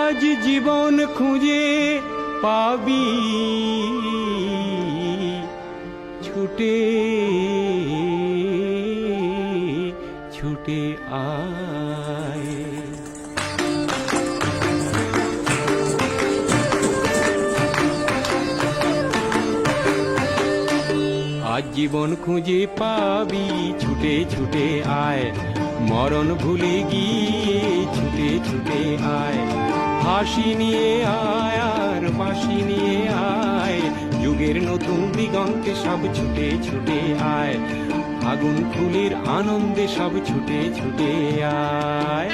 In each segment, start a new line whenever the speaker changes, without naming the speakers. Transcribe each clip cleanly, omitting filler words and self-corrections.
আজ জীবন খুঁজে পাবি ছুটে ছুটে আয়। আজ জীবন খুঁজে পাবি ছুটে ছুটে আয়, মরণ ভুলে গিয়ে ছুটে ছুটে আয়। হাসি নিয়ে আয় আর বাঁশি নিয়ে আয়, যুগের নতুন দিগন্তে সব ছুটে ছুটে আয়। আগুন ফুলের আনন্দে সব ছুটে ছুটে আয়।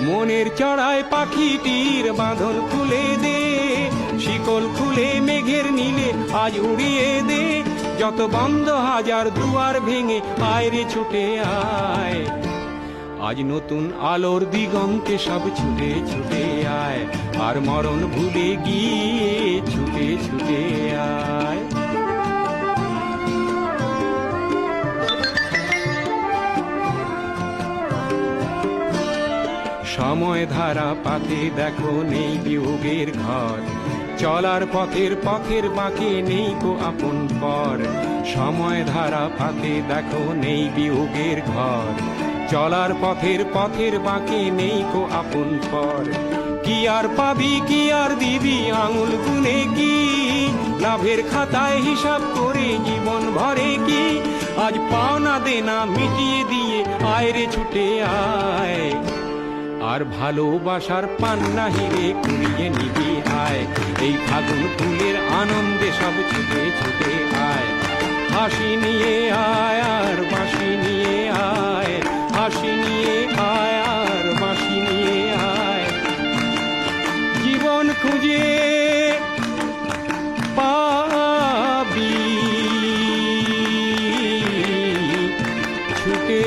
মনের চড়ায় পাখিটির বাঁধন খুলে দে, শিকল খুলে মেঘের নীলে আজ উড়িয়ে দে। যত বন্ধ হাজার দুয়ার ভেঙে আয় রে ছুটে আয়, আজ নতুন আলোর দিগন্তে সব ছুটে ছুটে আয়। আর মরণ ভুলে গিয়ে ছুটে ছুটে আয়। সময় ধারা পাতে দেখো নেই বিয়োগের ঘর, চলার পথের পথের বাঁকে নেই কো আপন পর। সময় ধারা পাতে দেখো নেই বিয়োগের ঘর, চলার পথের পথের বাঁকে নেই কো আপন পর। কি আর পাবি কি আর দিবি আঙুল গুনে কি, লাভের খাতায় হিসাব করে জীবন ভরে কি। আজ পাওনা দেনা মিটিয়ে দিয়ে আয় রে ছুটে আয়, আর ভালোবাসার পান্না হিরে কুড়িয়ে নিবি আয়। এই ফাগুন ফুলের আনন্দে সব ছুটে ছুটে আয়। হাসি নিয়ে আয় আর বাঁশি নিয়ে আয়, হাসি নিয়ে আয় আর বাঁশি নিয়ে আয়। জীবন খুঁজে পাবি ছুটে